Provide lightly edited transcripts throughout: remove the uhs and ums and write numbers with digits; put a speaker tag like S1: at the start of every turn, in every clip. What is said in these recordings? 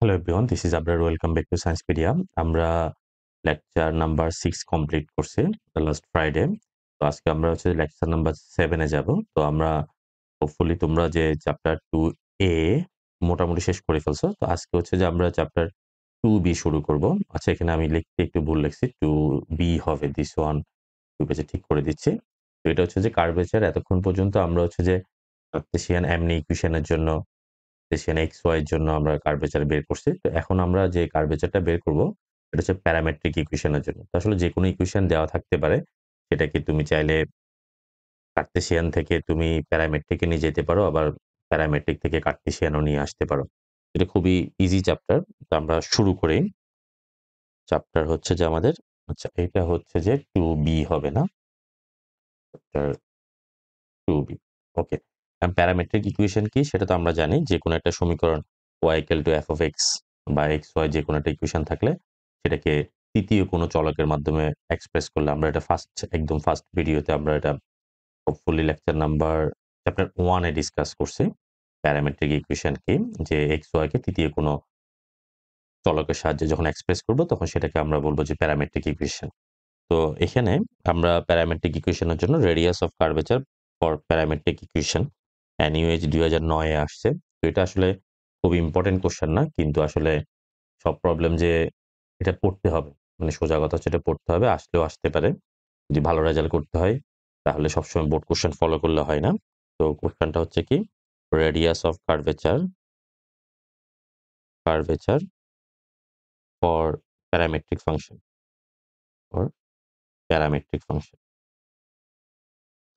S1: Hello everyone, this is Abrar. Welcome back to Sciencepedia. আমরা lecture number 6 complete করছি last Friday. তো আজকে আমরা হচ্ছে লেকচার নাম্বার 7 এ যাব। তো আমরা হোপফুলি তোমরা যে চ্যাপ্টার 2A মোটামুটি শেষ করে ফেলছো। তো আজকে হচ্ছে যে আমরা চ্যাপ্টার 2B শুরু করব। আচ্ছা, এখানে আমি লিখতে একটু ভুল লিখছি। 2B হবে দিস ওয়ান। 2 পেজে ঠিক করে দিচ্ছি। তো এটা হচ্ছে যে কার্ভেচার। এতক্ষণ পর্যন্ত আমরা হচ্ছে যে কার্টেসিয়ান এমনি ইকুয়েশনের জন্য কার্টেসিয়ান এক্স ওয়াই এর জন্য আমরা কার্ভেচার বের করছি। তো এখন আমরা যে কার্ভেচারটা বের করব এটা হচ্ছে প্যারামেট্রিক ইকুয়েশনের জন্য। তো আসলে যে কোনো ইকুয়েশন দেওয়া থাকতে পারে, সেটাকে তুমি চাইলে কার্টেসিয়ান থেকে তুমি প্যারামেট্রিকে নিয়ে যেতে পারো, আবার প্যারামেট্রিক থেকে কার্টেসিয়ানও নিয়ে আসতে পারো। এটা খুবই ইজি চ্যাপ্টার। তো আমরা শুরু করি। চ্যাপ্টার হচ্ছে যে আমাদের, আচ্ছা এটা হচ্ছে যে 2B হবে না, চ্যাপ্টার 2B। ওকে, প্যারামেট্রিক ইকুয়েশন কি সেটা তো আমরা জানি। যে কোনো একটা সমীকরণ y equal to f of x বা x y যে কোনো একটা ইকুয়েশন থাকলে সেটাকে তৃতীয় কোনো চলকের মাধ্যমে এক্সপ্রেস করলে, আমরা এটা একদম ফার্স্ট ভিডিওতে আমরা এটা হোপফুলি লেকচার নাম্বার চ্যাপ্টার 1 এ ডিসকাস করছি। প্যারামেট্রিক ইকুয়েশন কি, যে x y কে তৃতীয় কোনো চলকের সাহায্যে যখন এক্সপ্রেস করব তখন সেটাকে আমরা বলবো যে প্যারামেট্রিক ইকুয়েশন। তো এখানে আমরা প্যারামেট্রিক ইকুয়েশনের জন্য radius of curvature for parametric equation NUH 2009 এ আসছে। তো এটা আসলে খুব ইম্পর্টেন্ট কোশ্চেন না, কিন্তু আসলে সব প্রবলেম যে এটা পড়তে হবে, মানে সোজা কথা হচ্ছে এটা পড়তে হবে, আসলেও আসতে পারে। যদি ভালো রেজাল্ট করতে হয় তাহলে সবসময় বোর্ড কোশ্চেন ফলো করলে হয় না। তো কোশ্চেনটা হচ্ছে কি, radius of curvature for parametric function for parametric function.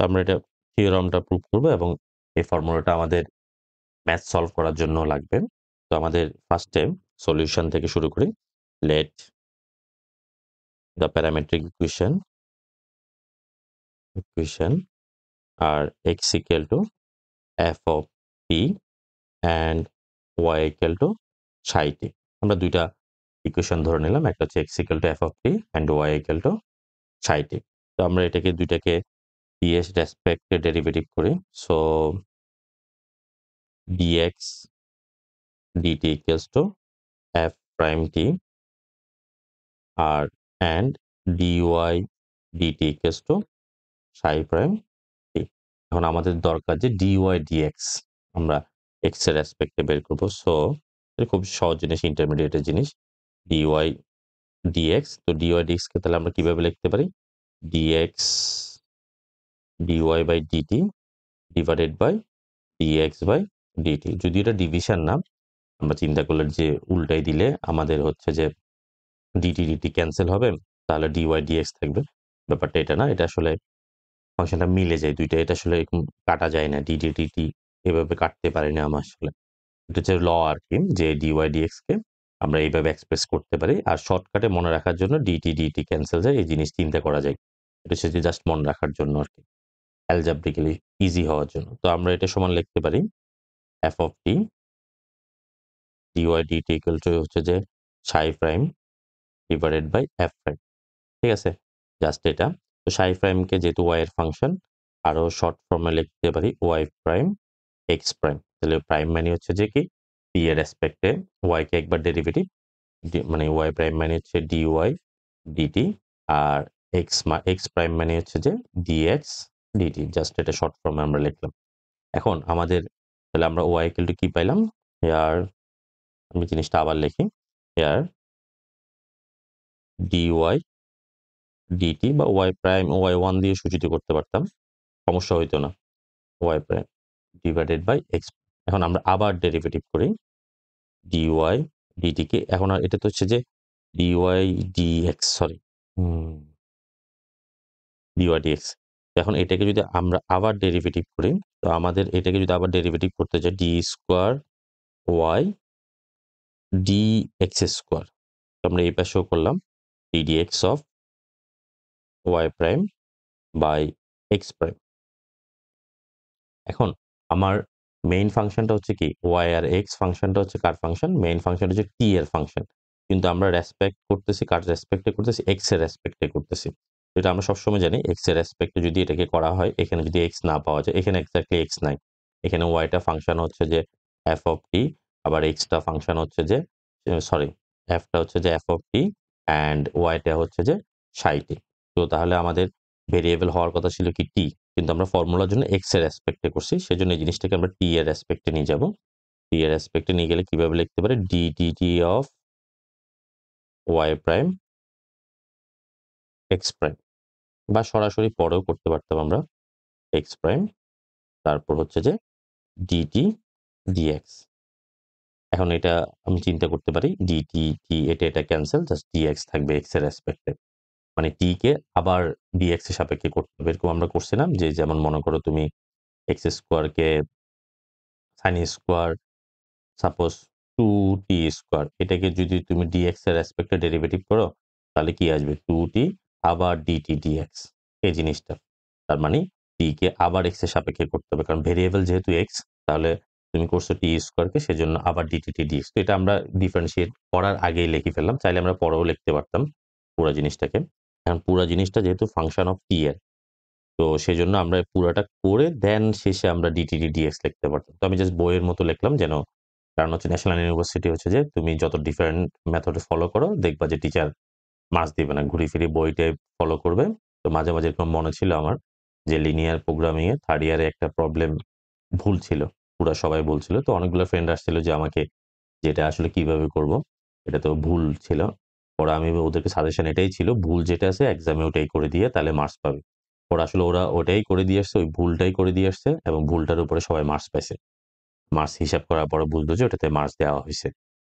S1: আমরা এটা থিওরামটা প্রুভ করব এবং এই ফর্মুলাটা আমাদের ম্যাথ সলভ করার জন্য লাগবে। তো আমাদের ফার্স্টে সলিউশন থেকে শুরু করি। লেট দ্য প্যারামেট্রিক ইকুয়েশন আর x equal to f of t and y equal to psi t। আমরা দুইটা ইকুয়েশন ধরে নিলাম, একটা হচ্ছে x equal to f of t and y equal to psi t। তো আমরা এটাকে দুইটাকে t এর রেসপেক্টে ডেরিভেটিভ করি। So dx dt equals to f prime t আর and dy dt equals to psi prime t। এখন আমাদের দরকার যে dy dx আমরা x এর রেসপেক্টে বের করব। সো এটা খুব সহজ জিনিস, ইন্টারমিডিয়েটের জিনিস, dy dx। তো dy dx কে তাহলে আমরা কিভাবে লিখতে পারি, dx dy by dt divided by dx by dt। যদি এটা ডিভিশন না, আমরা চিন্তা করলে যে উল্টাই দিলে আমাদের হচ্ছে যে dt dt ক্যান্সেল হবে, তাহলে dy dx থাকবে। ব্যাপারটা এটা না, এটা আসলে ফাংশনটা মিলে যায় দুইটা, এটা আসলে এরকম কাটা যায় না, dt dt এভাবে কাটতে পারি না আমরা আসলে। এটা হচ্ছে ল আর কি, যে dy dx কে আমরা এইভাবে এক্সপ্রেস করতে পারি। আর শর্টকাটে মনে রাখার জন্য dt dt ক্যান্সেল যায়, এই জিনিস চিন্তা করা যায়। এটা হচ্ছে জাস্ট মনে রাখার জন্য আর কি, অ্যালজেব্রিক্যালি ইজি হওয়ার জন্য। তো আমরা এটা সমান লিখতে পারি f of t dy dt equal to হচ্ছে যে psi prime divided by f prime. ঠিক আছে, জাস্ট এটা। তো psi প্রাইমকে যেহেতু y এর ফাংশন, আরো শর্ট ফর্মে লিখতে পারি y প্রাইম x প্রাইম। তাহলে প্রাইম মানে হচ্ছে যে কি, t এর রেসপেক্টে y কে একবার ডেরিভেটিভ, মানে y প্রাইম মানে হচ্ছে dy dt আর x প্রাইম মানে হচ্ছে যে dx dt। জাস্ট এটা শর্ট ফর্মে আমরা লিখলাম। এখন আমাদের তাহলে আমরা y ইকুয়াল টু কি পাইলাম, হিয়ার আমি জিনিসটা আবার লিখি, হিয়ার dy dt বা y প্রাইম y1 দিয়ে সূচিত করতে পারতাম, সমস্যা হইতো না, y prime divided by x। এখন আমরা আবার ডেরিভেটিভ করি dy dt কে। এখন আর এটা তো হচ্ছে যে dy dx, sorry dy dx। এখন এটাকে যদি আমরা আবার ডেরিভেটিভ করি, তো আমাদের এটাকে যদি আবার ডেরিভেটিভ করতে চাই, d square y dx square. তো আমরা এই পাশেও করলাম d dx of y prime by x prime. এখন আমার মেইন ফাংশনটা হচ্ছে কি, y আর x ফাংশনটা হচ্ছে কার ফাংশন, মেইন ফাংশনটা হচ্ছে t এর ফাংশন। কিন্তু আমরা রেসপেক্ট করতেছি কার রেসপেক্টে করতেছি, x এর রেসপেক্টে করতেছি। এটা আমরা সবসময় জানি, x এর রেসপেক্টে যদি এটাকে করা হয়, এখানে যদি x না পাওয়া যায়, এখানে এক্স্যাক্টলি x নাই, এখানে y টা ফাংশন হচ্ছে যে f অফ t, আবার x টা ফাংশন হচ্ছে যে সরি, টা হচ্ছে যে f অফ t অ্যান্ড টা হচ্ছে যে psi t। তো তাহলে আমাদের ভেরিয়েবল হওয়ার কথা ছিল কি t, কিন্তু আমরা ফর্মুলার জন্য x এর অ্যাসপেক্টে করছি, সেজন্য এই জিনিসটাকে আমরা t এর অ্যাসপেক্টে নিয়ে যাব। t এর অ্যাসপেক্টে নিয়ে গেলে কিভাবে লিখতে পারি, ddt of y prime x prime, বা সরাসরি পরেও করতে পারতাম আমরা x প্রাইম, তারপর হচ্ছে যে dt dx। এখন এটা আমি চিন্তা করতে পারি dt t, এটা ক্যান্সেল, জাস্ট dx থাকবে x এর অ্যাসপেক্টে। মানে t কে আবার dx এর সাপেক্ষে করতে হবে, এরকম আমরা করছিলাম যে, যেমন মনে করো তুমি x স্কোয়ার কে sin square suppose 2t square, এটাকে যদি তুমি dx এর অ্যাসপেক্টে ডেরিভেটিভ করো তাহলে কি আসবে, 2t আবার dt dx, এই জিনিসটা। তার মানে t কে আবার x এর সাপেক্ষে করতে হবে, কারণ ভেরিয়েবল যেহেতু x, তাহলে তুমি করছো t স্কোয়ারকে, সেজন্য আবার dt dx। তো এটা আমরা ডিফারেন্সিয়েট করার আগেই লিখে ফেললাম, চাইলে আমরা পরেও লিখতে পারতাম পুরো জিনিসটাকে। এখন পুরো জিনিসটা যেহেতু ফাংশন অফ t এর, তো সেজন্য আমরা পুরাটা করে দেন শেষে আমরা dt dx লিখতে পারতাম। তো আমি জাস্ট বইয়ের মতো লিখলাম যেন, কারণ হচ্ছে ন্যাশনাল ইউনিভার্সিটি হচ্ছে যে তুমি যত ডিফারেন্ট মেথড ফলো করো দেখবা যে টিচার মার্কস দিবে না, ঘুরে ফিরে বইটাই ফলো করবে। তো মাঝে মাঝে এরকম মনে ছিল আমার যে লিনিয়ার প্রোগ্রামিং এ থার্ড ইয়ারে একটা প্রবলেম ভুল ছিল, পুরা সবাই বলছিল। তো অনেকগুলো ফ্রেন্ড আসছিল যে আমাকে, যেটা আসলে কিভাবে করব, এটা তো ভুল ছিল। পরে আমি ওদেরকে সাজেশন এটাই ছিল, ভুল যেটা আছে এক্সামে ওটাই করে দিয়ে তাহলে মার্কস পাবে। ওরা আসলে ওটাই করে দিয়ে আসছে, ওই ভুলটাই করে দিয়ে আসছে, এবং ভুলটার উপরে সবাই মার্কস পাইছে। মার্কস হিসাব করার পরে বুঝলো যে ওটাতে মার্কস দেওয়া হয়েছে।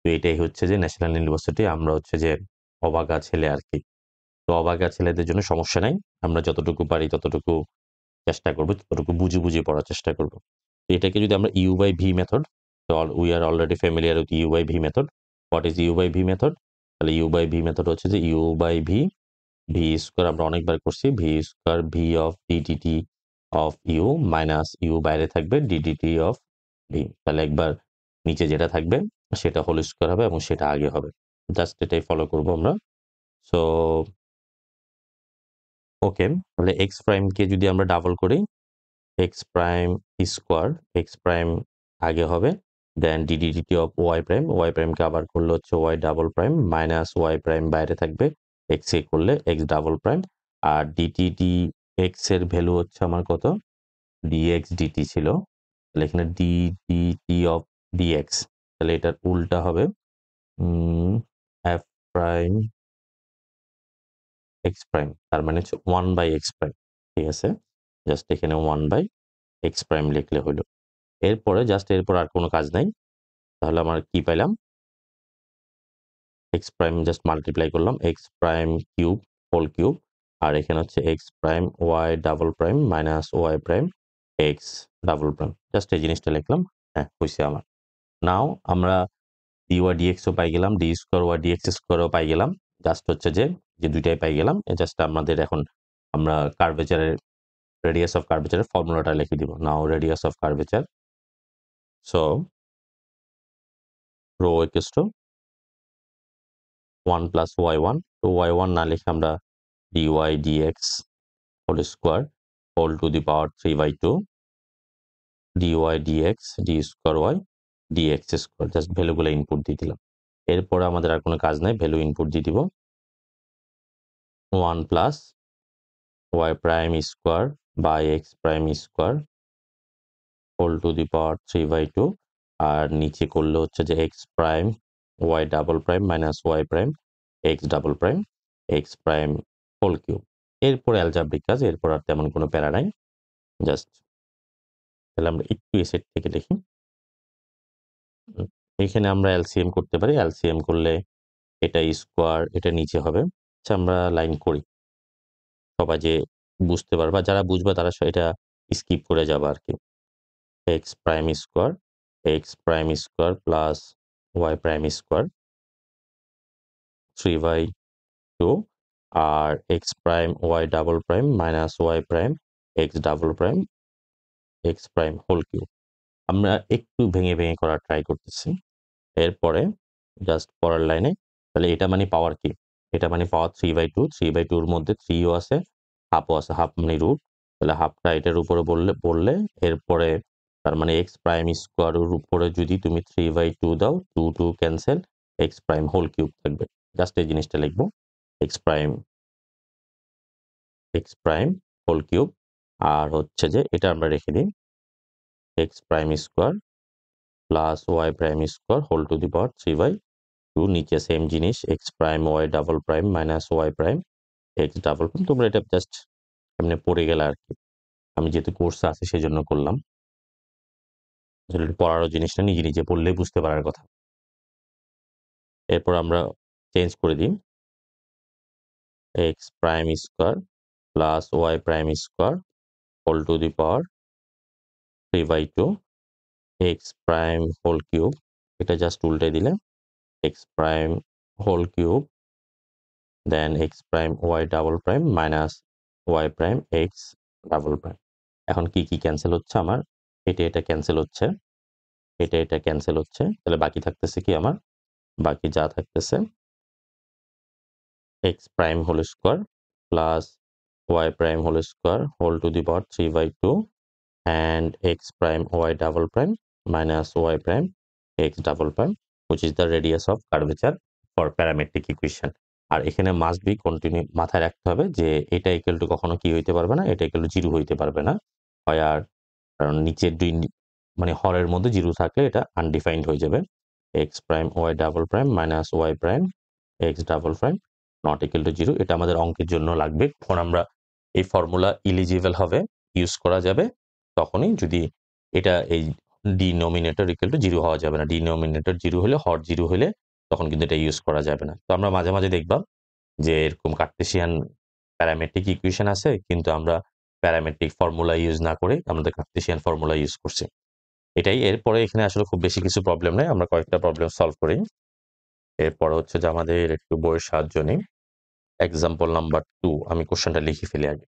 S1: তো এটাই হচ্ছে যে ন্যাশনাল ইউনিভার্সিটি, আমরা হচ্ছে যে অবাগা ছেলে আর কি। তো অবাগা ছেলেদের জন্য সমস্যা নাই, আমরা যতটুকু পারি ততটুকু চেষ্টা করব, ততটুকু বুঝে বুঝে পড়ার চেষ্টা করব। তো এটাকে যদি আমরা ইউ বাই ভি মেথড, তো we are already familiar with u by v method. What is u by v method? তাহলে ইউ বাই ভি মেথড হচ্ছে যে u by v, v square আমরা অনেকবার করছি, v square v of d d t of u minus u বাইরে থাকবে DDT of V. তাহলে একবার নিচে যেটা থাকবে সেটা হোল স্কোয়ার হবে এবং সেটা আগে হবে, জাস্ট এটাই ফলো করব আমরা। সো ওকে, তাহলে এক্স প্রাইমকে যদি আমরা ডাবল করি, x prime square, x prime আগে হবে, দেন ডিডিটি অফ ওয়াই প্রাইমকে আবার করলে হচ্ছে y double prime minus y prime বাইরে থাকবে, এক্স এ করলে এক্স ডাবল প্রাইম। আর ডিটি এক্স এর ভ্যালু হচ্ছে আমার কত, ডিএক্স ডিটি ছিল, তাহলে এখানে ডিটি অফ ডিএক্স, তাহলে এটার উল্টা হবে এফ প্রাইম এক্স প্রাইম, তার মানে হচ্ছে 1/x প্রাইম। ঠিক আছে, জাস্ট এখানে 1/x প্রাইম লিখলে হলো। এরপরে জাস্ট এরপর আর কোনো কাজ নাই, তাহলে আমার কি পাইলাম, এক্স প্রাইম জাস্ট মাল্টিপ্লাই করলাম, x prime cube whole cube, আর এখানে হচ্ছে x prime y double prime minus y prime x double prime, just এই জিনিসটা লিখলাম। হ্যাঁ, হয়েছে আমার। নাও আমরা ডি ওয়াই ডিএক্সও পাই গেলাম, ডি স্কোয়ার ওয়াই ডিএক্স স্কোয়ারও পাই গেলাম, জাস্ট হচ্ছে যে দুইটাই পাই গেলাম। জাস্ট আমাদের এখন আমরা কার্ভেচারের রেডিয়াস অফ কার্ভেচারের ফর্মুলাটা লিখে দিব। Now radius of curvature, so rho equals to 1 plus y1, তো y1 না লিখে আমরা dy dx whole square whole to the power 3/2 dy dx d square y dx square, just ভ্যালুগুলো ইনপুট দিয়ে দিলাম। এরপরে আমাদের আর কোনো কাজ নাই, ভ্যালু ইনপুট দিয়ে দিব। 1 plus y prime square by x prime square whole to the power 3/2, আর নিচে করলে হচ্ছে যে x prime y double prime minus y prime x double prime x prime whole cube. এরপর অ্যালজাব্রিক কাজ, এরপর আর তেমন কোনো প্যারা নাই, জাস্ট তাহলে আমরা একটু এ সেট থেকে লিখি। এখানে আমরা এলসিএম করতে পারি, এলসিএম করলে এটা স্কোয়ার, এটা নিচে হবে। আচ্ছা, আমরা লাইন করি, সবাই যে বুঝতে পারবা, যারা বুঝবা তারা এটা স্কিপ করে যাবা আর কি। X prime square plus y prime square 3/2, আর x prime y double prime minus y prime x double prime x prime whole cube. আমরা একটু ভেঙে ভেঙে করার ট্রাই করতেছি। এরপরে জাস্ট পরের লাইনে, তাহলে এটা মানে পাওয়ার কি, এটা মানে পাওয়ার 3/2 এর মধ্যে 3ও আছে, হাফও আছে, হাফ মানে রুট, তাহলে হাফটা এটার উপরে বললে এরপরে তার মানে এক্স প্রাইম স্কোয়ারের উপরে যদি তুমি 3/2 দাও, 2 2 cancel, x prime whole cube থাকবে। জাস্ট এই জিনিসটা লিখবো, এক্স প্রাইম হোল কিউব। আর হচ্ছে যে এটা আমরা রেখে দিই x prime square plus y prime square whole to the power 3/2। নিচে সেম জিনিস x prime y double prime minus y prime x double prime. তোমরা এটা জাস্ট এমনি পড়ে গেলে আর কি, আমি যেহেতু কোর্সে আছে সেই জন্য করলাম। আসলে পড়ারও জিনিসটা নিজে নিজে পড়লেই বুঝতে পারার কথা। এরপর আমরা চেঞ্জ করে দিই x prime square plus y prime square whole to the power 3/2 x prime whole cube. এটা জাস্ট উল্টে দিলে x prime whole cube then x prime y double prime minus y prime x double prime. এখন কি কি cancel হচ্ছে আমার? এটা cancel হচ্ছে, এটা ক্যান্সেল হচ্ছে। তাহলে বাকি থাকতেছে কি আমার? বাকি যা থাকতেছে x prime whole square plus y prime whole square whole to the power 3/2 and x prime y double prime minus y prime x double prime which is the radius of curvature for parametric equation। আর এখানে must be continue মাথায় রাখতে হবে যে এটা equal to কখনো কি হইতে পারবে না, এটা ইকুয়াল টু 0 হইতে পারবে না। হয় আর কারণ নিচের দুই মানে হরের মধ্যে 0 থাকলে এটা আনডিফাইন্ড হয়ে যাবে। x prime y double prime minus y prime x double prime not equal to 0। এটা আমাদের অঙ্কের জন্য লাগবে। যখন আমরা এই ফর্মুলা এলিজিবল হবে, ইউজ করা যাবে, তখনই যদি এটা এই ডিনোমিনেটর ইকুয়াল টু 0 হওয়া যাবে না। ডিনোমিনেটর 0 হলে হর 0 হলে তখন কিন্তু এটা ইউজ করা যাবে না। তো আমরা মাঝে মাঝে দেখবা যে এরকম কার্টেসিয়ান প্যারামেট্রিক ইকুয়েশন আছে কিন্তু আমরা প্যারামেট্রিক ফর্মুলা ইউজ না করে আমাদের কার্টেসিয়ান ফর্মুলা ইউজ করছি। এটাই। এরপরে এখানে আসলে খুব বেশি কিছু প্রবলেম নাই, আমরা কয়েকটা প্রবলেম সলভ করি। এরপর হচ্ছে যে আমাদের একটু বইয়ের সাহায্য নিই। এক্সাম্পল নাম্বার 2 আমি কোশ্চেনটা লিখে ফেলি আগে।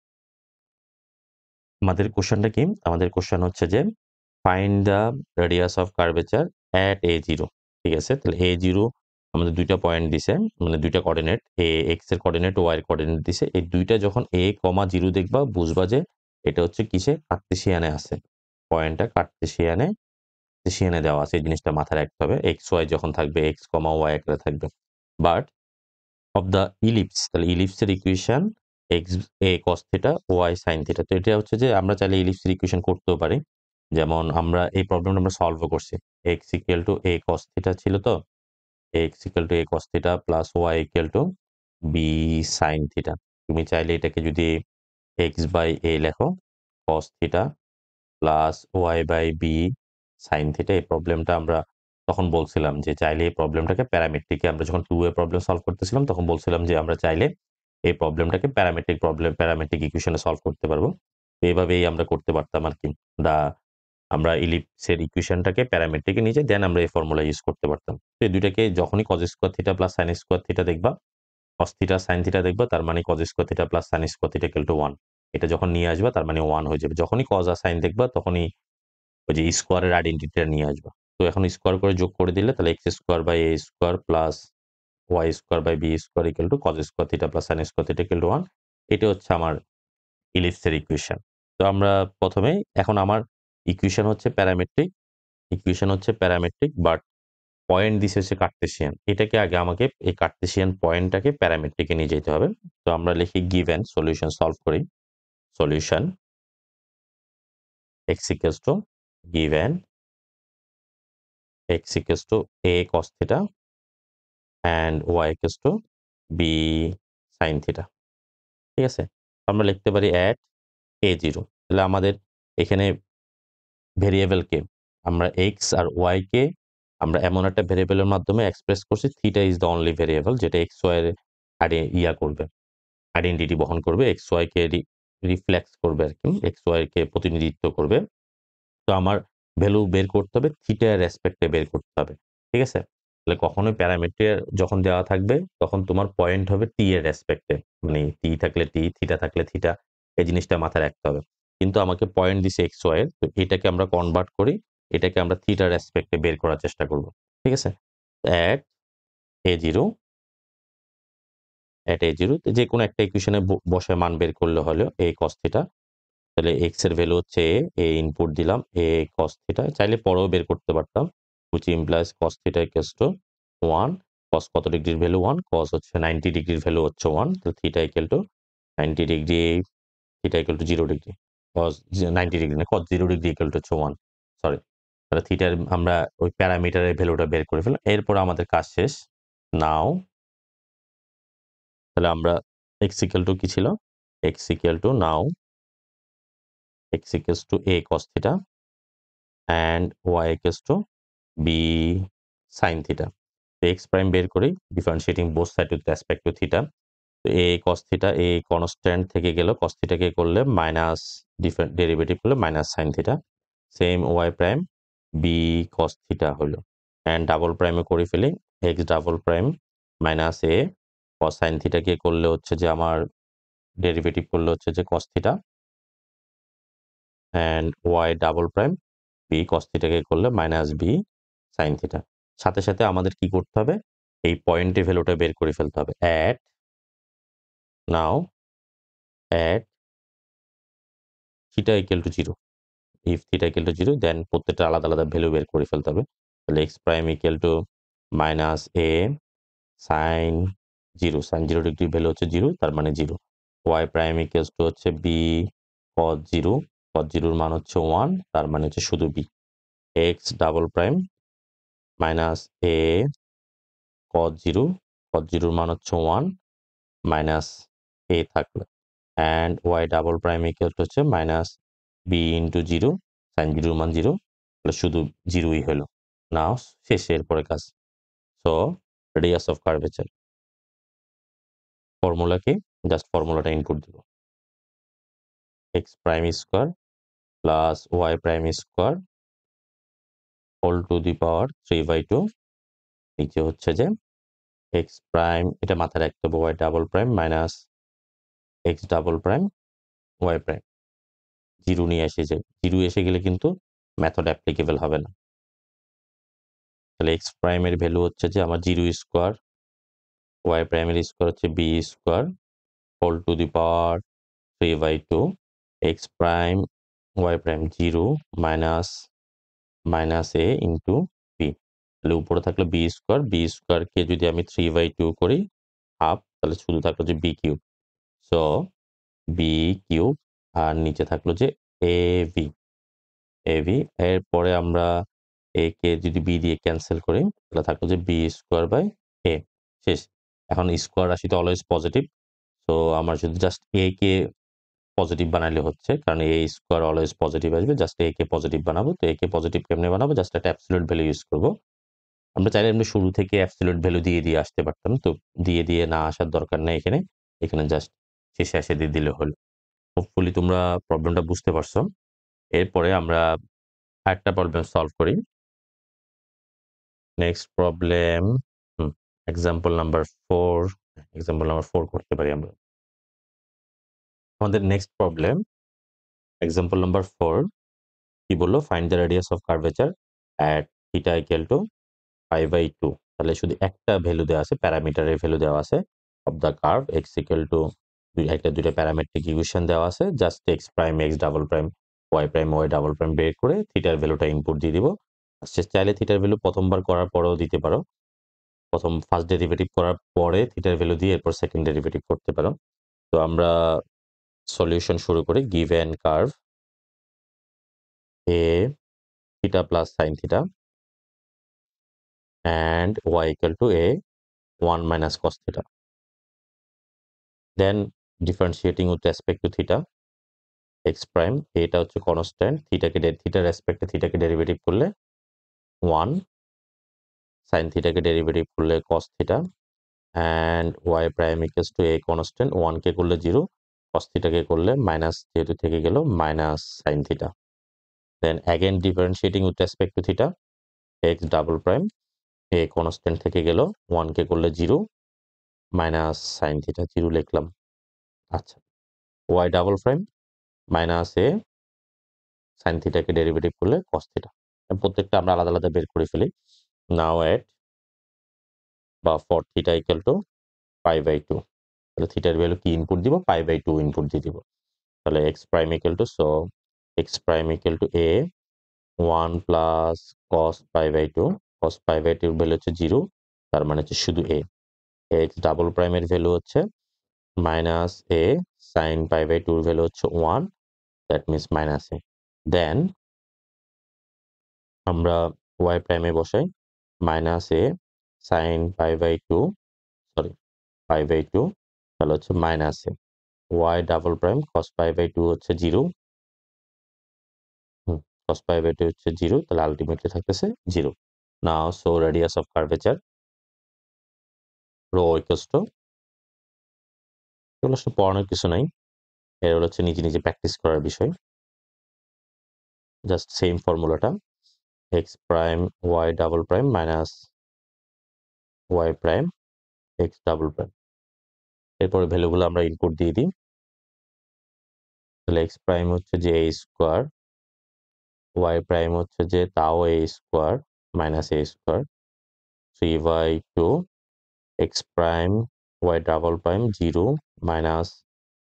S1: আমাদের কোশ্চেনটা কি? আমাদের কোশ্চেন হচ্ছে যে find the radius of curvature at a0। ঠিক আছে, তাহলে a0 আমাদের দুইটা পয়েন্ট দিছে, মানে দুইটা কোঅর্ডিনেট, এ এক্স এর কোঅর্ডিনেট ওয়াই এর কোঅর্ডিনেট দিছে। এই দুইটা যখন a, 0 দেখবা বুঝবা যে এটা হচ্ছে কিসে? কার্টেসিয়ানে আছে। পয়েন্টটা কার্টেসিয়ানে দেওয়া আছে। এই জিনিসটা মাথায় রাখতে হবে। এক্স ওয়াই যখন থাকবে এক্স, ওয়াই আকারে থাকবে। বাট অফ দ্য ইলিপস, তাহলে ইলিপসের equation x a cos theta y sine theta. তো এটা হচ্ছে যে আমরা চাইলে ইলিপসের ইকুয়েশন করতেও পারি। যেমন আমরা এই প্রবলেমটা আমরা সলভও করছি। X equal to a cos theta ছিল, তো x equal to a cos theta plus y equal to b sine theta. তুমি চাইলে এটাকে যদি এক্স বাই এ লেখো cos theta plus y by b sine theta. এই প্রবলেমটা আমরা তখন বলছিলাম যে চাইলে এই প্রবলেমটাকে প্যারামেট্রিকে, আমরা যখন 2 এ প্রবলেম সলভ করতেছিলাম তখন বলছিলাম যে আমরা চাইলে এই প্রবলেমটাকে প্যারামেট্রিক ইকুয়েশনে সলভ করতে পারবো। তো এইভাবেই আমরা করতে পারতাম আর কি। দা আমরা ইলিপসের ইকুয়েশনটাকে প্যারামেট্রিকে নিয়ে যাই, দেন আমরা এই ফর্মুলা ইউজ করতে পারতাম। তো এই দুইটাকে যখনই cause square theta plus sine square theta দেখবা, কস থিটা সাইন থিটা দেখবা, তার মানে cause square theta plus sine square theta equal to 1। এটা যখন নিয়ে আসবা তার মানে 1 হয়ে যাবে। যখনই কজ আর সাইন দেখবা তখনই ওই যে স্কোয়ারের আইডেন্টিটিটা নিয়ে আসবা। তো এখন স্কোয়ার করে যোগ করে দিলে তাহলে x square by a square plus y square by b square equal to cos square theta plus sine square theta equal to 1। এটা হচ্ছে আমার ইলিপসের ইকুয়েশন। তো আমরা প্রথমে এখন আমার ইকুয়েশন হচ্ছে প্যারামেট্রিক বাট পয়েন্ট দিছে হচ্ছে কার্টেসিয়ান। এটাকে আগে আমাকে এই কার্টেসিয়ান পয়েন্টটাকে প্যারামেট্রিকে নিয়ে যেতে হবে। তো আমরা লিখি গিভেন সলিউশন সলভ করি। Solution x equals to given x equals to a cos theta and y equals to b sin theta। ঠিক আছে, আমরা লিখতে পারি at a0। তাহলে আমাদের এখানে ভেরিয়েবলকে আমরা x আর y কে আমরা এমন একটা ভেরিয়েবলের মাধ্যমে এক্সপ্রেস করছি, theta is the only variable যেটা x y এর করবে, আইডেন্টিটি বহন করবে, x y কে রিফ্লেক্স করবে আর কি, x y কে প্রতিনিধিত্ব করবে। তো আমার ভ্যালু বের করতে হবে থিটা এর রেসপেক্টে বের করতে হবে। ঠিক আছে, তাহলে কখনোই প্যারামিটার যখন দেওয়া থাকবে তখন তোমার পয়েন্ট হবে টি এর রেসপেক্টে, মানে টি থাকলে টি, থিটা থাকলে থিটা, এই জিনিসটা মাথায় রাখতে হবে। কিন্তু আমাকে পয়েন্ট দিছে এক্স ওয়াই এর, তো এটাকে আমরা কনভার্ট করি, এটাকে আমরা থিটার রেসপেক্টে বের করার চেষ্টা করব। ঠিক আছে, অ্যাট এ জিরো যে কোনো একটা ইকুয়েশনে বসে মান বের করলে হলো এ কস থিটা। তাহলে এক্স এর ভ্যালু হচ্ছে এ ইনপুট দিলাম এ কস থিটা, চাইলে পরেও বের করতে পারতাম, which implies cos theta equals to 1 cos কত ডিগ্রির ভ্যালু 1, cos হচ্ছে 90 ডিগ্রির ভ্যালু হচ্ছে 1, তো theta equal two 90 degree, theta equal to 0 degree, cos 90 degree না, cos 0 ডিগ্রি ইকুয়াল টু হচ্ছে 1, সরি। তাহলে থিটার আমরা ওই প্যারামিটারের ভ্যালুটা বের করে ফেললাম। এরপর আমাদের কাজ শেষ। নাও তাহলে আমরা x ইকুয়াল টু কি ছিল? x equal to now x equals to a cos theta and y equals to b sin theta. তো x প্রাইম বের করি, differentiating both side with respect to theta. তো a cos theta, a constant থেকে গেল, cos theta কে করলে minus, derivative করলে minus sin theta। Same y prime b cos theta হলো, এন্ড ডাবল প্রাইমে করে ফেলি, x double prime minus a cos sin theta কে করলে হচ্ছে যে আমার ডেরিভেটিভ করলে হচ্ছে যে cos theta, and y double prime b cos theta কে করলে মাইনাস b sin theta। সাথে সাথে আমাদের কি করতে হবে? এই পয়েন্টের ভ্যালুটা বের করে ফেলতে হবে। At now at theta equal to 0, if theta equal to 0 দেন প্রত্যেকটা আলাদা আলাদা ভ্যালু বের করে ফেলতে হবে। তাহলে x prime equal to minus a sine 0, sine 0 degree value হচ্ছে 0, তার মানে 0। y প্রাইম ইকুয়ালস টু হচ্ছে b cos 0, cos 0 এর মান হচ্ছে 1, তার মানে হচ্ছে শুধু b। x double prime minus a cos 0, cos 0 এর মান হচ্ছে 1 মাইনাস a থাকলো, and y double prime equal to হচ্ছে মাইনাস b ইন্টু 0, সাইন 0 এর মান 0, তাহলে শুধু 0ই হলো। নাও শেষে এরপরে কাজ। So radius of curvature formula কি? জাস্ট ফর্মুলাটা ইনপুট দিব, x prime square plus y prime square whole to the power 3/2, নিচে হচ্ছে যে x প্রাইম, এটা মাথায় রাখতে হবে, y double prime minus x double prime y prime, 0 নিয়ে এসে যায়, 0 এসে গেলে কিন্তু মেথড অ্যাপ্লিকেবল হবে না। তাহলে x প্রাইমের ভ্যালু হচ্ছে যে আমার 0 স্কোয়ার, y প্রাইমের স্কোয়ার হচ্ছে b square whole to the power 3/2, x prime y prime 0 minus minus a into b। তাহলে উপরে থাকলো b স্কোয়ার, b স্কোয়ারকে যদি আমি 3/2 করি হাফ, তাহলে শুধু থাকলো যে b cube. So b cube, আর নিচে থাকলো যে ab, এরপরে আমরা a কে যদি b দিয়ে ক্যান্সেল করি তাহলে থাকলো যে b স্কোয়ার বাই a, শেষ। এখন স্কোয়ার রাশিটা অলওয়েজ পজিটিভ, সো আমার শুধু জাস্ট a কে পজিটিভ বানাইলে হচ্ছে, কারণ a স্কোয়ার অলওয়েজ পজিটিভ আসবে, জাস্ট a কে পজিটিভ বানাবো। তো a কে পজিটিভ কেমনে বানাবো? জাস্ট একটা অ্যাবসলিউট ভ্যালু ইউজ করবো। আমরা চাইলে এমনি শুরু থেকে অ্যাবসলিউট ভ্যালু দিয়ে দিয়ে আসতে পারতাম, তো দিয়ে দিয়ে না আসার দরকার নেই এখানে, এখানে জাস্ট শেষে এসে দিয়ে দিলে হলো। হোপফুলি তোমরা প্রবলেমটা বুঝতে পারছো। এরপরে আমরা আরেকটা প্রবলেম সলভ করি। Next problem, example number 4, example number 4 করতে পারি আমরা। আমাদের নেক্সট প্রবলেম এক্সাম্পল নাম্বার 4 কি বললো? Find the radius of curvature at theta equal to π/2। তাহলে শুধু একটা ভ্যালু দেওয়া আছে, প্যারামিটারের ভ্যালু দেওয়া আছে of the curve x equal to দুইটা প্যারামেট্রিক ইকুয়েশন দেওয়া আছে, just x prime x double prime y prime y double prime বের করে থিটার ভ্যালুটা ইনপুট দিয়ে দিব। চাইলে থিটার ভ্যালু প্রথমবার করার পরেও দিতে পারো, প্রথম ফার্স্ট ডেরিভেটিভ করার পরে থিটার ভ্যালু দিয়ে এরপর সেকেন্ড ডেরিভেটিভ করতে পারো। তো আমরা সলিউশন শুরু করি। Given curve a theta plus sin theta and y equal to a 1 minus cos theta, then differentiating with respect to theta, x prime, এটা হচ্ছে কনস্ট্যান্ট, থিটার রেসপেক্টে থিটাকে ডেরিভেটিভ করলে 1, sin থিটাকে ডেরিভেটিভ করলে cos theta, and y prime equals to a constant, 1 কে করলে 0, cos theta কে করলে minus, যেহেতু থেকে গেল minus sin theta, then again differentiating with respect to theta, x double prime, a constant থেকে গেল, 1 কে করলে 0 মাইনাস sin theta, 0 লিখলাম। আচ্ছা, y double prime minus a sin theta K derivative করলে cos theta, প্রত্যেকটা আমরা আলাদা আলাদা বের করে ফেলি। নাও এট বা ফর থিটা ইকুয়াল টু π/2, তাহলে থিটার ভ্যালু কি ইনপুট দিব? π/2 ইনপুট দিয়ে দিব। তাহলে x prime equal two, so x prime equal two a 1 plus cos π/2, cos π/2 এর ভ্যালু হচ্ছে 0, তার মানে হচ্ছে শুধু a এক্স ডাবল প্রাইমের ভ্যালু হচ্ছে minus a sin pi by 2 এর ভ্যালু হচ্ছে 1 দ্যাট মিন্স মাইনাস a দেন আমরা y প্রাইমে বসাই minus a sin pi by 2 sorry pi by 2 তাহলে হচ্ছে minus a y double prime cos pi by 2 হচ্ছে 0 cos pi by 2 হচ্ছে 0 তাহলে আলটিমেটলি থাকতেছে 0 now so radius of curvature rho equals to এগুলো আসলে পড়ানোর কিছু নাই এর হচ্ছে নিজে নিজে প্র্যাকটিস করার বিষয় জাস্ট সেম ফর্মুলাটা x prime y double prime minus y prime x double prime এরপরে ভ্যালুগুলো আমরা ইনপুট দিয়ে দিই তাহলে x প্রাইম হচ্ছে যে a স্কোয়ার y প্রাইম হচ্ছে যে তাও a square minus a square 3/2 x prime y double prime 0 minus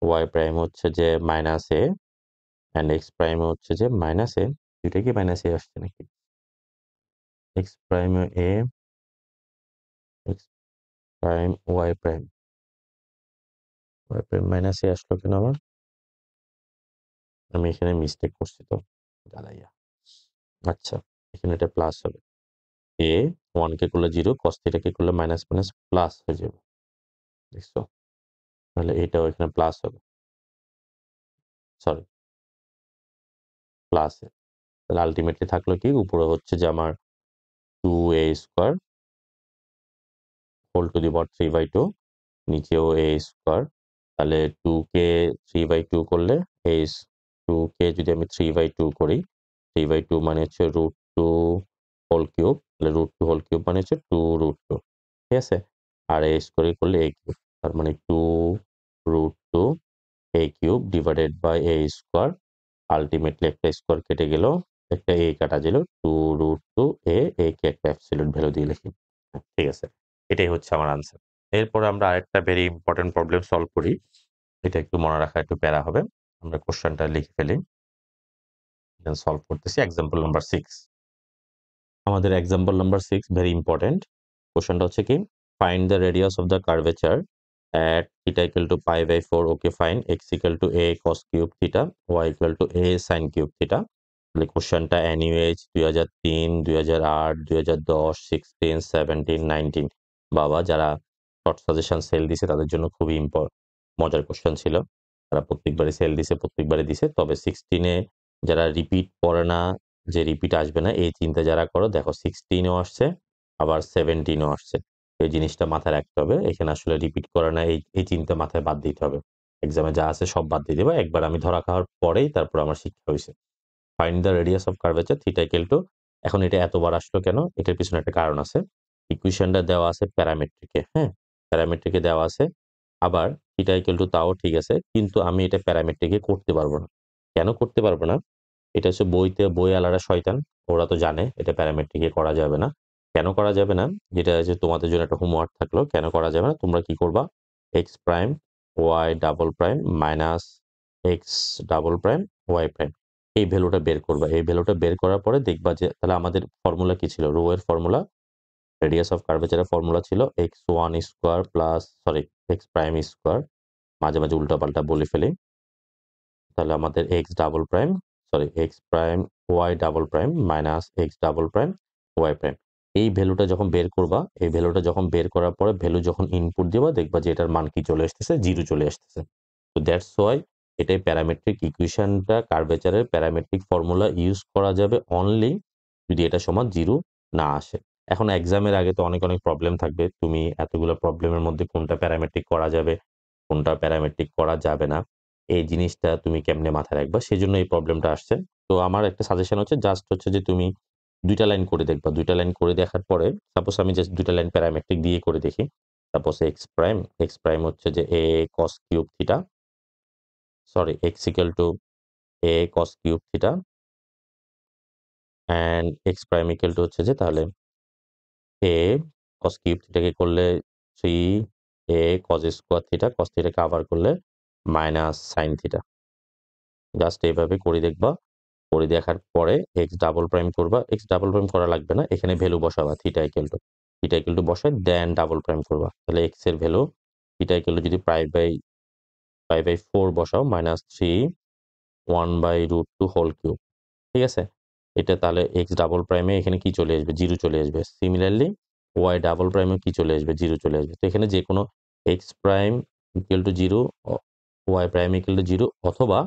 S1: y prime হচ্ছে যে minus a and x prime হচ্ছে যে মাইনাস a দুইটা কি মাইনাস a আসছে নাকি x prime a x prime y prime minus a আসলো কেন আমার আমি এখানে মিস্টেক করছি তো দাঁড়াইয়া আচ্ছা এখানে এটা প্লাস হবে a 1 কে করলে 0 cos থিটা কে করলে মাইনাস মাইনাস প্লাস হয়ে যাবে দেখছো তাহলে এটাও এখানে প্লাস হবে সরি প্লাস তাহলে আলটিমেটলি থাকলো কি উপরে হচ্ছে যে আমার 2a square whole to the power 3/2 নিচেও a স্কোয়ার তাহলে 2 কে 3/2 করলে a 2 কে যদি আমি 3/2 করি 3/2 মানে হচ্ছে √2 হোল কিউব তাহলে √2 হোল কিউব মানে হচ্ছে 2√2 ঠিক আছে আর a স্কোয়ার করলে a কিউব তার মানে 2√2 a cube divided by a square ultimately একটা স্কোয়ার কেটে গেল একটা a কাটা গেল 2√2 a কে একটা অ্যাবসলিউট ভ্যালু দিয়ে লিখি ঠিক আছে এটাই হচ্ছে আমার আনসার এরপর আমরা আরেকটা ভেরি ইম্পর্টেন্ট প্রবলেম সলভ করি এটা একটু মনে রাখা একটু প্যারা হবে আমরা কোশ্চেনটা লিখে ফেলি সলভ করতেছি এক্সাম্পল নাম্বার 6 আমাদের এক্সাম্পল নাম্বার 6 ভেরি ইম্পর্টেন্ট কোশ্চেনটা হচ্ছে কি find the radius of the curvature at theta equal to pi by 4 okay fine x equal to a cos cube theta y equal to a sin cube theta তাহলে কোশ্চেনটা এনইউএইচ 2003 2008 2010 16 17 19 বাবা যারা short suggestion sell দিছে তাদের জন্য খুবই মজার question ছিল তারা প্রত্যেকবারই সেল দিছে প্রত্যেকবারই দিছে তবে 16 এ যারা রিপিট পড়ে না যে রিপিট আসবে না এই চিন্তা যারা করো দেখো 16 ও আসছে আবার 17 ও আসছে এই জিনিসটা মাথায় রাখতে হবে এখানে আসলে রিপিট করে না এই চিন্তা মাথায় বাদ দিতে হবে এক্সামে যা আছে সব বাদ দিয়ে দেবো একবার আমি ধরা খাওয়ার পরেই তারপর আমার শিক্ষা হয়েছে find the radius of curvature theta equal two এখন এটা এতবার আসলো কেন এটার পিছনে একটা কারণ আছে ইকুয়েশনটা দেওয়া আছে প্যারামেট্রিকে হ্যাঁ প্যারামেট্রিকে দেওয়া আছে আবার থিটা ইকুয়াল টু তাও ঠিক আছে কিন্তু আমি এটা প্যারামেট্রিকে করতে পারবো না কেন করতে পারবো না এটা হচ্ছে বই আলারা শয়তান ওরা তো জানে এটা প্যারামেট্রিকে করা যাবে না কেন করা যাবে না যেটা হচ্ছে তোমাদের জন্য একটা হোমওয়ার্ক থাকলো কেন করা যাবে না তোমরা কি করবা x prime y double prime minus x double prime y prime এই ভ্যালুটা বের করবা এই ভ্যালুটা বের করার পরে দেখবা যে তাহলে আমাদের ফর্মুলা কি ছিল রো এর ফর্মুলা রেডিয়াস অফ কার্ভেচারের ফর্মুলা ছিল x one square plus sorry x prime square মাঝে মাঝে উল্টাপাল্টা বলে ফেলি তাহলে আমাদের x double prime sorry x prime y double prime minus x double prime y prime এই ভ্যালুটা যখন বের করবা এই ভ্যালুটা যখন বের করার পরে ভ্যালু যখন ইনপুট দিবা দেখবা যে এটার মান কি চলে আসতেছে জিরো চলে আসতেছে তো দ্যাটস ওয়াই এটাই প্যারামেট্রিক ইকুয়েশনটা কার্ভেচারের প্যারামেট্রিক ফর্মুলা ইউজ করা যাবে অনলি যদি এটা সমান জিরো না আসে এখন এক্সামের আগে তো অনেক অনেক প্রবলেম থাকবে তুমি এতগুলো প্রবলেমের মধ্যে কোনটা প্যারামেট্রিক করা যাবে কোনটা প্যারামেট্রিক করা যাবে না এই জিনিসটা তুমি কেমনে মাথায় রাখবা সেজন্য এই প্রবলেমটা আসছে তো আমার একটা সাজেশন হচ্ছে জাস্ট হচ্ছে যে তুমি দুইটা লাইন করে দেখবা দুইটা লাইন করে দেখার পরে সাপোজ আমি জাস্ট দুইটা লাইন প্যারামেট্রিক দিয়ে করে দেখি সাপোজ এক্স প্রাইম হচ্ছে যে a cos cube theta sorry x equal to a cos cube theta and x prime equal to হচ্ছে যে তাহলে এ কস কিউব থিটাকে করলে 3 a cos square theta cos থিটাকে আবার করলে মাইনাস সাইন থিটা জাস্ট এইভাবে করে দেখবা করে দেখার পরে এক্স ডাবল প্রাইম করবা এক্স ডাবল প্রাইম করা লাগবে না এখানে ভ্যালু বসাবা theta equal to theta equal to বসায় দেন ডাবল প্রাইম করবা, তাহলে এক্স এর ভ্যালু থিটা ইকুয়াল টু যদি পাই বাই 4 বসাও -3 1/√2 হোল কিউব, ঠিক আছে? এটা তাহলে এক্স ডাবল প্রাইমে এখানে কি চলে আসবে? 0 চলে আসবে। সিমিলারলি ওয়াই ডাবল প্রাইমে কি চলে আসবে? 0 চলে আসবে। তো এখানে যে কোনো x prime equal to 0, y prime equal to 0, অথবা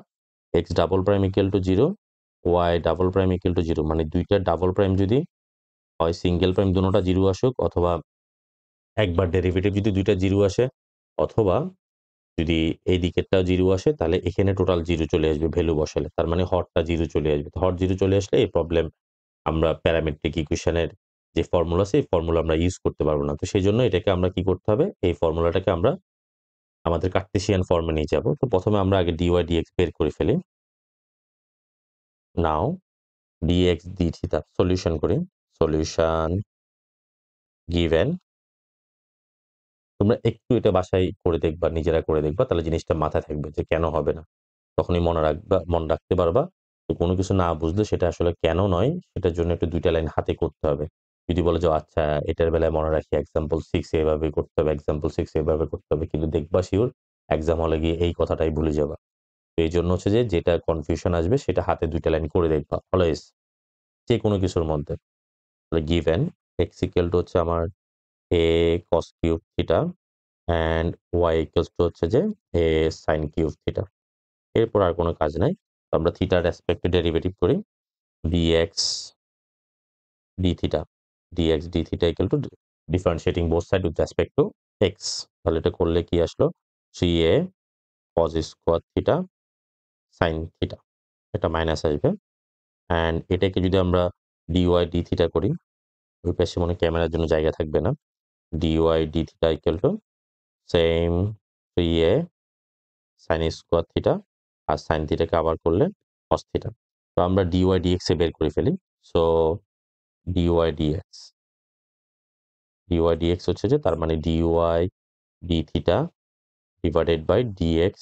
S1: x double prime equal to 0, y double prime equal to 0, মানে দুইটা ডাবল প্রাইম যদি হয় সিঙ্গেল প্রাইম দুটোটা 0 আসুক, অথবা একবার ডেরিভেটিভ যদি দুইটা 0 আসে, অথবা যদি এই দিকেরটাও 0 আসে, তাহলে এখানে টোটাল 0 চলে আসবে ভ্যালু বসালে। তার মানে হরটা 0 চলে আসবে। হর 0 চলে আসলে এই প্রবলেম আমরা প্যারামেট্রিক ইকুয়েশনের যে ফর্মুলা আছে এই ফর্মুলা আমরা ইউজ করতে পারবো না। তো সেজন্য এটাকে আমরা কি করতে হবে? এই ফর্মুলাটাকে আমরা আমাদের কার্টেসিয়ান ফর্মে নিয়ে যাব। তো প্রথমে আমরা আগে dy dx বের করে ফেলি। নাও dx d থিটা সলিউশন করি। সলিউশন গিভেন, তোমরা একটু এটা বাসায় করে দেখবা, নিজেরা করে দেখবা, তাহলে জিনিসটা মাথায় থাকবে যে কেন হবে না। তখনই মনে রাখতে পারবা। তো কোনো কিছু না বুঝলে সেটা আসলে কেন নয়, সেটার জন্য একটু ২ টা লাইন হাতে করতে হবে। যদি বলো যে আচ্ছা এটার বেলায় মনে রাখি এক্সাম্পল 6 এভাবে করতে হবে, এক্সাম্পল 6 এভাবে করতে হবে। কিন্তু দেখবা সিওর এক্সাম হলে গিয়ে এই কথাটাই ভুলে যাবা। তো এইজন্য হচ্ছে যে যেটা কনফিউশন আসবে সেটা হাতে ২ টা লাইন করে দেখবা অলওয়েজ, যেকোনো কিছুর মধ্যে। তাহলে গিভেন x ইকুয়াল টু হচ্ছে আমার a cos cube theta and y equals to হচ্ছে যে a sin কিউব থিটা। এরপর আর কোনো কাজ নাই। তো আমরা থিটার রেসপেক্টে ডেরিভেটিভ করি। dx d theta, dx d theta equal two differentiating both side with respect to x। তাহলে এটা করলে কি আসলো? 3a cos square theta sin theta. এটা মাইনাস আসবে। অ্যান্ড এটাকে যদি আমরা dy d থিটা করি, ওই পাশে মনে হয় ক্যামেরার জন্য জায়গা থাকবে না। dy d theta equal to same 3a sin square theta, আর sin থিটাকে আবার করলে cos থিটা। তো আমরা dy dx এ বের করে ফেলি। So dy dx, dy dx হচ্ছে যে তার মানে dy d theta divided by dx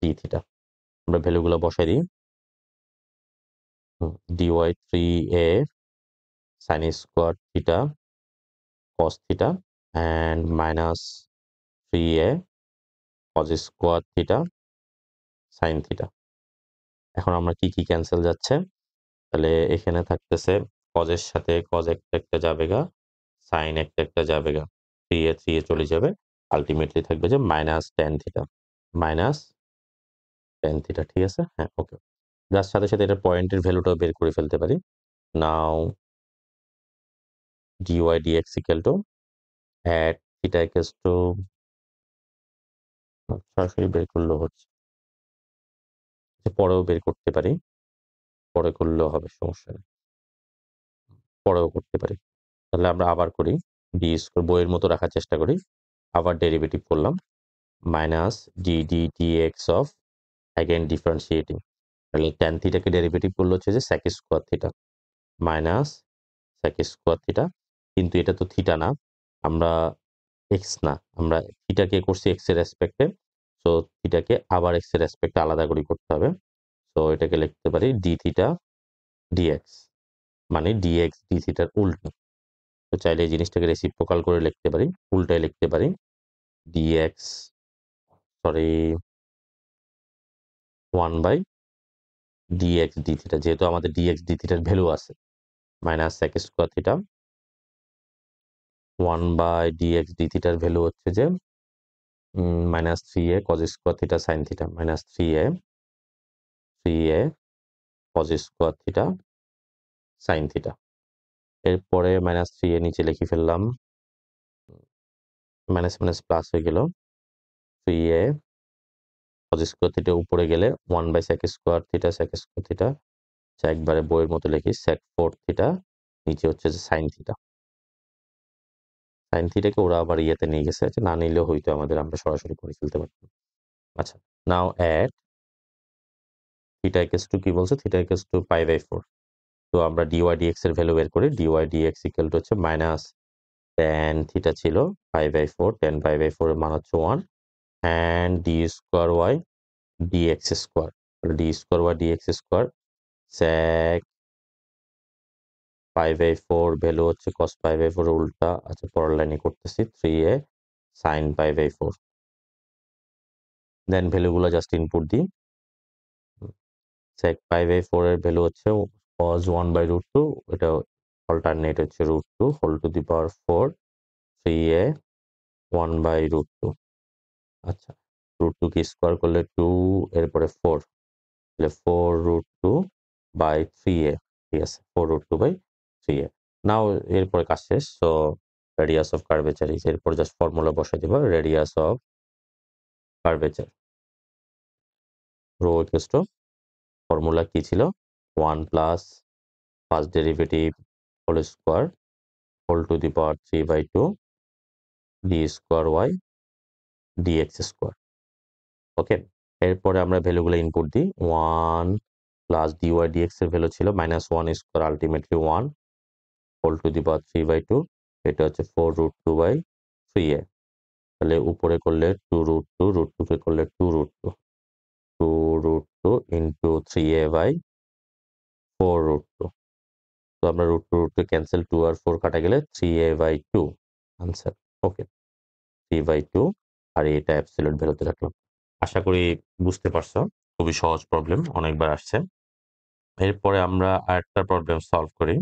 S1: d theta. আমরা ভ্যালুগুলো বসাই দিই। dy 3a sin square theta cos theta and minus 3a cos square theta sin theta. এখন আমরা কি কি ক্যান্সেল যাচ্ছে? তাহলে এখানে থাকতেছে cos এর সাথে cos একটা একটা যাবেগা, sin একটা একটা যাবেগা। 3a চলে যাবে। আল্টিমেটলি থাকবে যে minus tan theta. Minus tan theta, ঠিক আছে? হ্যাঁ, ওকে। যার সাথে সাথে এটার পয়েন্টের ভ্যালুটাও বের করে ফেলতে পারি। নাও dy dx equal to at theta equals two, সরাসরি বের করলেও হচ্ছে। পরেও বের করতে পারি। পরে করলেও হবে, সমস্যা নেই। পরেও করতে পারি। তাহলে আমরা আবার করি। ডি স্কোয়ার বইয়ের মতো রাখার চেষ্টা করি। আবার ডেরিভেটিভ করলাম। Minus d d x of again differentiating. তাহলে tan থিটাকে ডেরিভেটিভ করলে হচ্ছে যে sec square theta minus sec square theta. কিন্তু এটা তো থিটা না, আমরা এক্স না, আমরা থিটাকে করছি এক্স এর রেসপেক্টে। সো থিটাকে আবার এক্স এর রেসপেক্টে আলাদা করে করতে হবে। সো এটাকে লিখতে পারি ডি থিটা ডিএক্স, মানে ডিএক্স ডি থিটার উল্টো। তো চাইলে এই জিনিসটাকে রেসিপ্রোকাল করে লিখতে পারি, উল্টায় লিখতে পারি dx, sorry 1/dx d theta, যেহেতু আমাদের dx d থিটার ভ্যালু আছে, minus sec square theta 1/dx d থিটার ভ্যালু হচ্ছে যে minus 3a cos square theta sin theta, minus 3a cos square theta sin theta. এরপরে মাইনাস 3a নিচে লিখে ফেললাম, মাইনাস মাইনাস প্লাস হয়ে গেল। 3a cos স্কোয়ার থিটা উপরে গেলে 1/sec square theta sec square theta, একবারে বইয়ের মতো লিখি sec 4 থিটা, নিচে হচ্ছে যে sin থিটা। sin থিটাকে ওরা আবার ইয়েতে নিয়ে গেছে, আচ্ছা না নিলেও হইতো, আমাদের আমরা সরাসরি করে ফেলতে পারতাম। আচ্ছা, now at theta equals to, কি বলছে? থিটা ইকুয়ালস টু পাই/4। তো আমরা dy dx এর ভ্যালু বের করি। dy dx ইকুয়াল টু হচ্ছে মাইনাস tan থিটা ছিল পাই/4, tan পাই/4 এর মান হচ্ছে 1 and d square y dx square. তাহলে d square y dx square sec 5/4 value হচ্ছে cos 5/4 উল্টা, আচ্ছা পরের লাইনে করতেছি 3a sin 5/4। দেন ভ্যালুগুলো জাস্ট ইনপুট দিই। sec 5/4 এর ভ্যালু হচ্ছে cos 1/√2, এটা অল্টারনেট হচ্ছে √2 whole to the power 4 3a 1/√2। আচ্ছা √2 কে স্কোয়ার করলে 2, এরপরে 4, তাহলে 4√2 বাই 3a। ঠিক আছে, 4√2 বাই 3a। নাও এরপরে কাজ শেষ। So radius of curvature is, এরপর জাস্ট ফর্মুলা বসাই দেব। Radius of curvature rho equals to, formula কি ছিল, 1 plus first derivative whole square whole to the power 3/2 d square y d x square. Okay, এরপরে আমরা ভ্যালুগুলো ইনপুট দিই। 1 প্লাস ডিওয়াই ডিএক্স এর ভ্যালু ছিল -1 square, ultimately 1 whole to the power 3/2, এটা হচ্ছে 4√2 বাই 3a। তাহলে উপরে করলে 2√2, √2 কে করলে 2√2, 2√2 ইন্টু 3a বাই 4√2। তো আমরা √2 ক্যান্সেল, 2 আর 4 কাটা গেলে 3a বাই 2 আনসার। ওকে, 3/2, আর এটা অ্যাবসলিউট ভ্যালুতে রাখলাম। আশা করি বুঝতে পারছো, খুবই সহজ প্রবলেম, অনেকবার আসছে। এরপরে আমরা আরেকটা প্রবলেম সলভ করি।